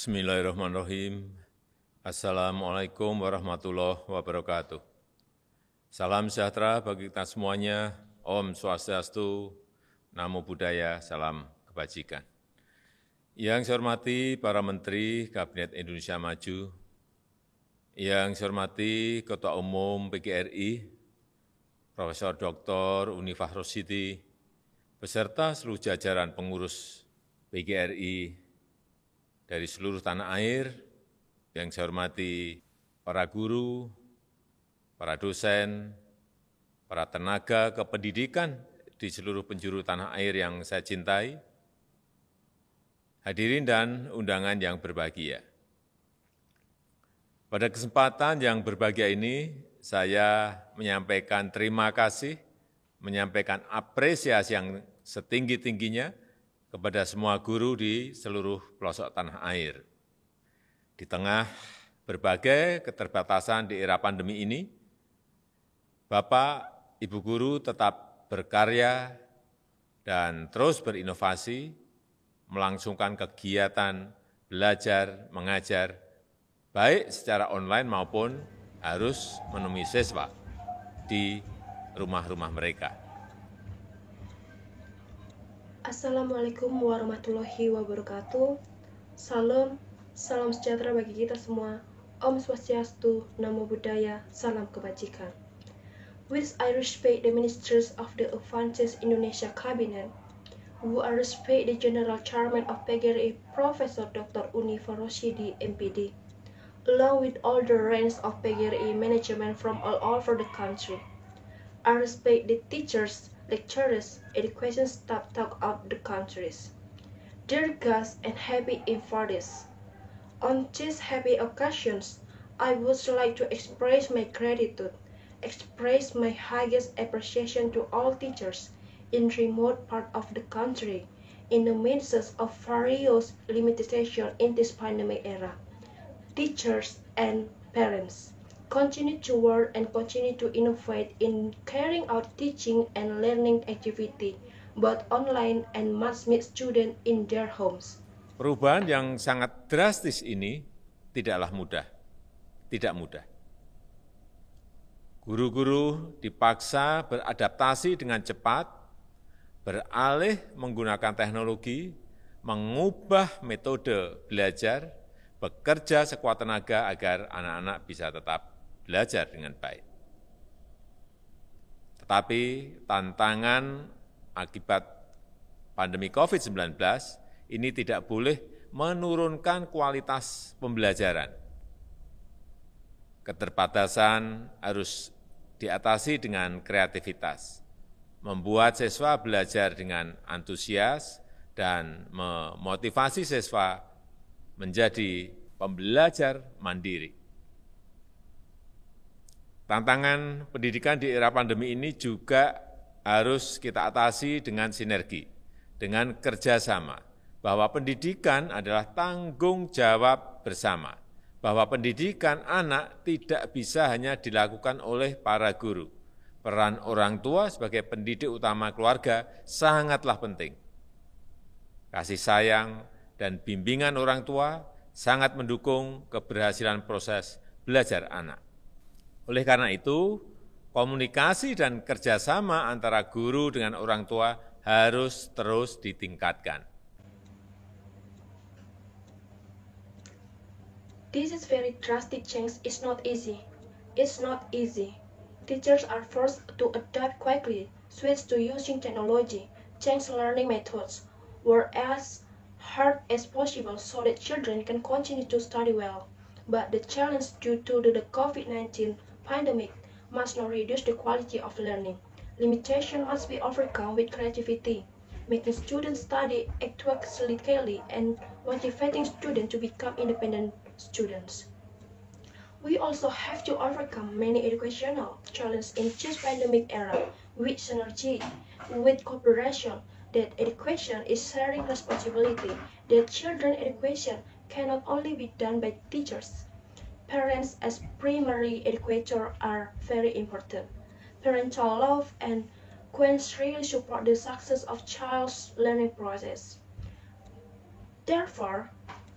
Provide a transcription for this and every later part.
Bismillahirrahmanirrahim. Assalamualaikum warahmatullahi wabarakatuh. Salam sejahtera bagi kita semuanya. Om Swastiastu, Namo Buddhaya, salam kebajikan. Yang saya hormati para Menteri Kabinet Indonesia Maju, yang saya hormati Ketua Umum PGRI, Profesor Dr. Unifah Rosyidi, beserta seluruh jajaran pengurus PGRI dari seluruh tanah air, yang saya hormati para guru, para dosen, para tenaga kependidikan di seluruh penjuru tanah air yang saya cintai, hadirin dan undangan yang berbahagia. Pada kesempatan yang berbahagia ini, saya menyampaikan terima kasih, menyampaikan apresiasi yang setinggi-tingginya kepada semua guru di seluruh pelosok tanah air. Di tengah berbagai keterbatasan di era pandemi ini, Bapak, Ibu guru tetap berkarya dan terus berinovasi, melangsungkan kegiatan belajar, mengajar, baik secara online maupun harus menemui siswa di rumah-rumah mereka. Assalamualaikum warahmatullahi wabarakatuh. Salam sejahtera bagi kita semua. Om Swastiastu, Namo Buddhaya, salam kebajikan. Which I respect the ministers of the Advanced Indonesia Cabinet, who I respect the General Chairman of PGRI, Profesor Dr. Unifah Rosyidi, MPD, along with all the ranks of PGRI management from all over the country. I respect the teachers, lecturers, education staff throughout the countries. Dear guests and happy invités, on these happy occasions, I would like to express my gratitude, express my highest appreciation to all teachers in remote part of the country, in the midst of various limitations in this pandemic era. Teachers and parents, continue to work and continue to innovate in carrying out teaching and learning activity, both online and must meet students in their homes. Perubahan yang sangat drastis ini tidaklah mudah, tidak mudah. Guru-guru dipaksa beradaptasi dengan cepat, beralih menggunakan teknologi, mengubah metode belajar, bekerja sekuat tenaga agar anak-anak bisa tetap belajar dengan baik. Tetapi tantangan akibat pandemi COVID-19 ini tidak boleh menurunkan kualitas pembelajaran. Keterbatasan harus diatasi dengan kreativitas, membuat siswa belajar dengan antusias dan memotivasi siswa menjadi pembelajar mandiri. Tantangan pendidikan di era pandemi ini juga harus kita atasi dengan sinergi, dengan kerjasama, bahwa pendidikan adalah tanggung jawab bersama, bahwa pendidikan anak tidak bisa hanya dilakukan oleh para guru. Peran orang tua sebagai pendidik utama keluarga sangatlah penting. Kasih sayang dan bimbingan orang tua sangat mendukung keberhasilan proses belajar anak. Oleh karena itu, komunikasi dan kerjasama antara guru dengan orang tua harus terus ditingkatkan. This is very drastic change. It's not easy. It's not easy. Teachers are forced to adapt quickly, switch to using technology, change learning methods, work as hard as possible so that children can continue to study well. But the challenge due to the COVID-19 pandemic must not reduce the quality of learning. Limitation must be overcome with creativity, making students study academically and motivating students to become independent students. We also have to overcome many educational challenges in this pandemic era with synergy, with cooperation, that education is sharing responsibility, that children education cannot only be done by teachers. Parents as primary educators are very important. Parental love and guidance really support the success of child's learning process. Therefore,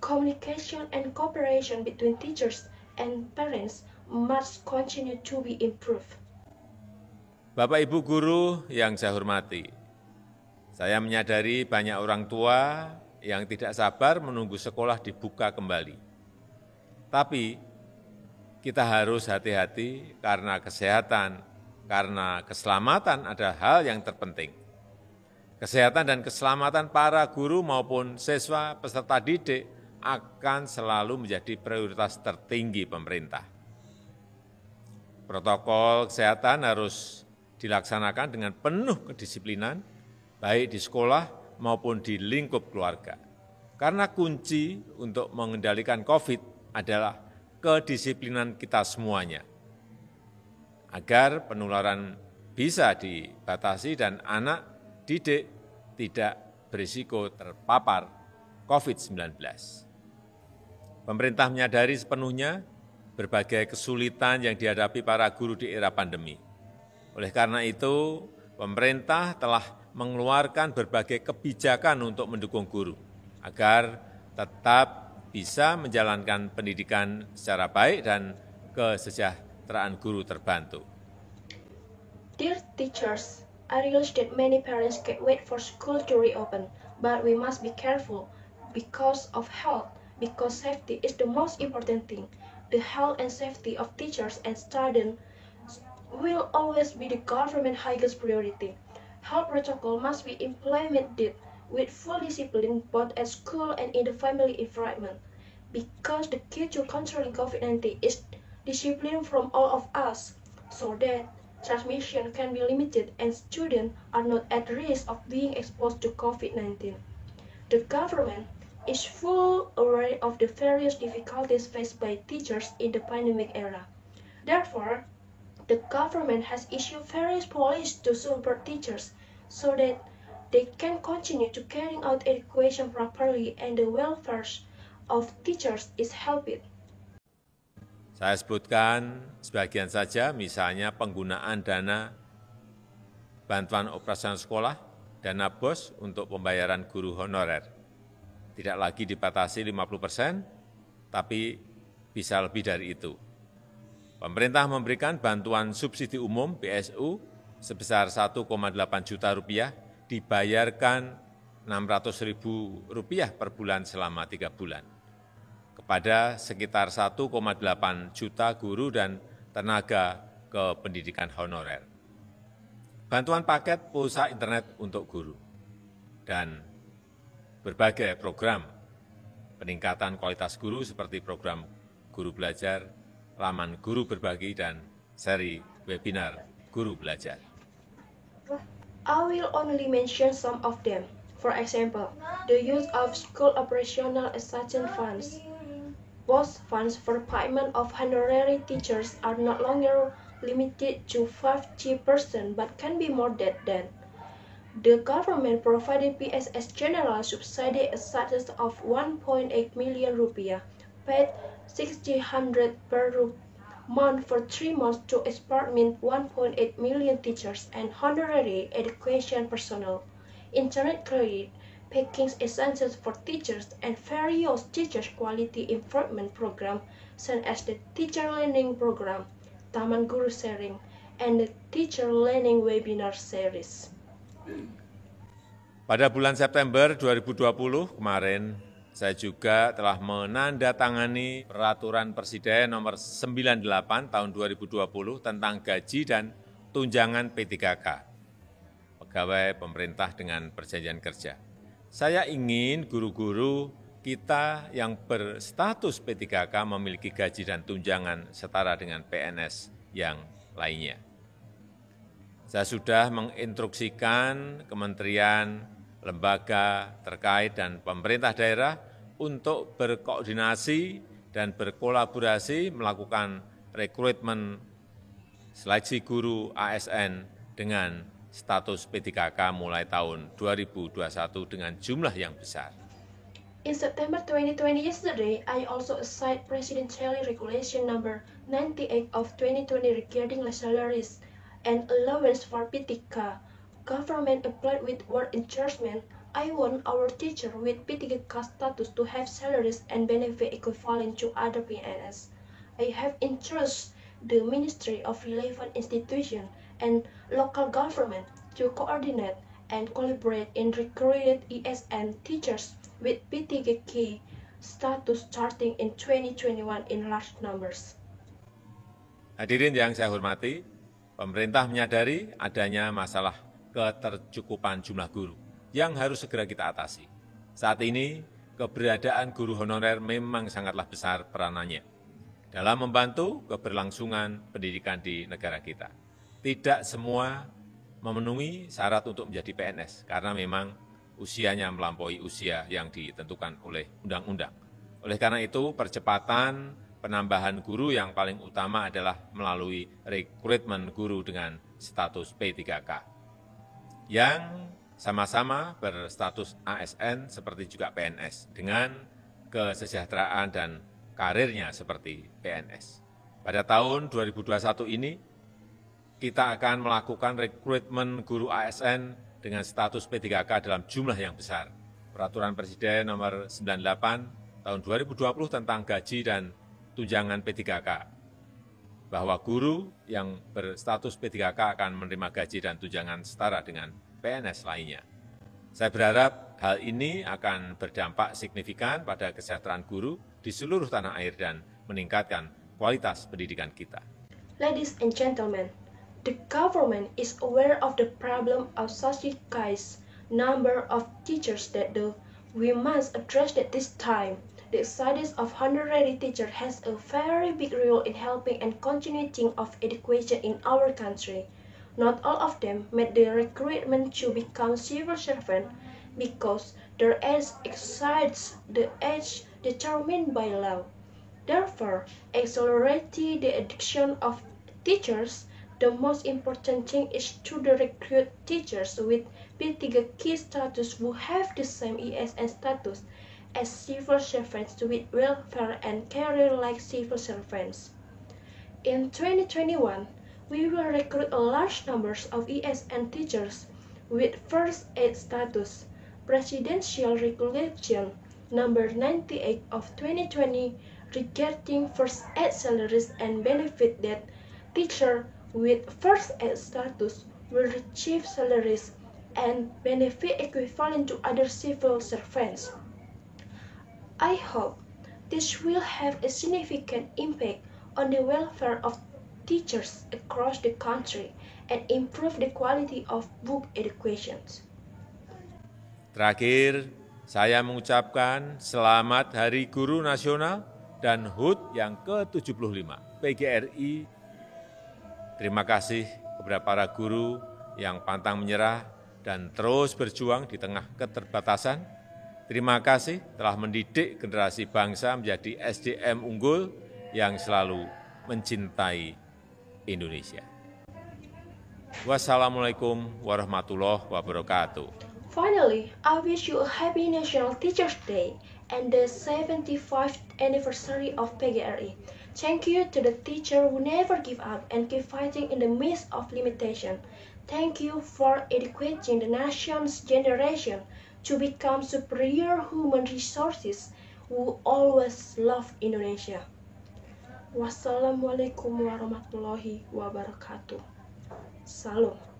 communication and cooperation between teachers and parents must continue to be improved. Bapak Ibu guru yang saya hormati, saya menyadari banyak orang tua yang tidak sabar menunggu sekolah dibuka kembali. Tapi kita harus hati-hati karena kesehatan, karena keselamatan adalah hal yang terpenting. Kesehatan dan keselamatan para guru maupun siswa peserta didik akan selalu menjadi prioritas tertinggi pemerintah. Protokol kesehatan harus dilaksanakan dengan penuh kedisiplinan, baik di sekolah maupun di lingkup keluarga. Karena kunci untuk mengendalikan COVID adalah kedisiplinan kita semuanya, agar penularan bisa dibatasi dan anak didik tidak berisiko terpapar COVID-19. Pemerintah menyadari sepenuhnya berbagai kesulitan yang dihadapi para guru di era pandemi. Oleh karena itu, pemerintah telah mengeluarkan berbagai kebijakan untuk mendukung guru, agar tetap bisa menjalankan pendidikan secara baik dan kesejahteraan guru terbantu. Dear teachers, I realize that many parents can't wait for school to reopen, but we must be careful because of health, because safety is the most important thing. The health and safety of teachers and students will always be the government's highest priority. Health protocol must be implemented with full discipline both at school and in the family environment, because the key to controlling COVID-19 is discipline from all of us, so that transmission can be limited and students are not at risk of being exposed to COVID-19. The government is fully aware of the various difficulties faced by teachers in the pandemic era. Therefore, the government has issued various policies to support teachers so that they can continue to carry out education properly and the welfare of teachers is helped. Saya sebutkan sebagian saja, misalnya penggunaan dana bantuan operasional sekolah, dana BOS untuk pembayaran guru honorer. Tidak lagi dibatasi 50%, tapi bisa lebih dari itu. Pemerintah memberikan bantuan subsidi umum BSU sebesar 1,8 juta rupiah, dibayarkan Rp600.000 per bulan selama 3 bulan. Kepada sekitar 1,8 juta guru dan tenaga kependidikan honorer. Bantuan paket pulsa internet untuk guru, dan berbagai program peningkatan kualitas guru seperti program Guru Belajar, Laman Guru Berbagi, dan seri webinar Guru Belajar. I will only mention some of them. For example, the use of school operational assistance funds. Both funds for payment of honorary teachers are no longer limited to 50% but can be more than that. The government provided PSS General subsidy assistance of 1.8 million rupiah, paid 600 per month for 3 months to experiment 1.8 million teachers and honorary education personnel. Internet credit, packing essentials for teachers, and various teachers' quality improvement program, such as the Teacher Learning Program, Taman Guru Sharing, and the Teacher Learning Webinar Series. Pada bulan September 2020 kemarin, saya juga telah menandatangani Peraturan Presiden Nomor 98 Tahun 2020 tentang gaji dan tunjangan P3K, pegawai pemerintah dengan perjanjian kerja. Saya ingin guru-guru kita yang berstatus P3K memiliki gaji dan tunjangan setara dengan PNS yang lainnya. Saya sudah menginstruksikan kementerian, lembaga terkait dan pemerintah daerah untuk berkoordinasi dan berkolaborasi melakukan rekrutmen seleksi guru ASN dengan status P3K mulai tahun 2021 dengan jumlah yang besar. In September 2020 yesterday, I also signed Presidential Regulation Number 98 of 2020 regarding salaries and allowance for P3K, government employed with work adjustment, I want our teacher with P3K status to have salaries and benefit equivalent to other PNS. I have entrusted the Ministry of relevant institution and local government to coordinate and collaborate in recruiting ESN teachers with P3K status starting in 2021 in large numbers. Hadirin yang saya hormati, pemerintah menyadari adanya masalah ketercukupan jumlah guru yang harus segera kita atasi. Saat ini, keberadaan guru honorer memang sangatlah besar peranannya dalam membantu keberlangsungan pendidikan di negara kita. Tidak semua memenuhi syarat untuk menjadi PNS, karena memang usianya melampaui usia yang ditentukan oleh undang-undang. Oleh karena itu, percepatan penambahan guru yang paling utama adalah melalui rekrutmen guru dengan status P3K, yang sama-sama berstatus ASN seperti juga PNS, dengan kesejahteraan dan karirnya seperti PNS. Pada tahun 2021 ini, kita akan melakukan rekrutmen guru ASN dengan status P3K dalam jumlah yang besar. Peraturan Presiden nomor 98 tahun 2020 tentang gaji dan tunjangan P3K, bahwa guru yang berstatus P3K akan menerima gaji dan tunjangan setara dengan PNS lainnya. Saya berharap hal ini akan berdampak signifikan pada kesejahteraan guru di seluruh tanah air dan meningkatkan kualitas pendidikan kita. Ladies and gentlemen, the government is aware of the problem of such a case number of teachers that we must address at this time. The status of honorary teacher has a very big role in helping and continuing of education in our country. Not all of them made the recruitment to become civil servant because their age exceeds the age determined by law. Therefore, accelerating the addition of teachers, the most important thing is to recruit teachers with P3K status who have the same ESN status as civil servants with welfare and career like civil servants. In 2021, we will recruit a large number of ESN teachers with first aid status. Presidential Regulation number 98 of 2020 regarding first aid salaries and benefit that teachers with first aid status will receive salaries and benefit equivalent to other civil servants. I hope this will have a significant impact on the welfare of teachers across the country and improve the quality of book education. Terakhir, saya mengucapkan selamat Hari Guru Nasional dan HUT yang ke-75 PGRI. Terima kasih kepada para guru yang pantang menyerah dan terus berjuang di tengah keterbatasan. Terima kasih telah mendidik generasi bangsa menjadi SDM unggul yang selalu mencintai Indonesia. Wassalamualaikum warahmatullahi wabarakatuh. Finally, I wish you a happy National Teachers' Day and the 75th anniversary of PGRI. Thank you to the teacher who never give up and keep fighting in the midst of limitation. Thank you for educating the nation's generation to become superior human resources who always love Indonesia. Wassalamualaikum warahmatullahi wabarakatuh. Salam.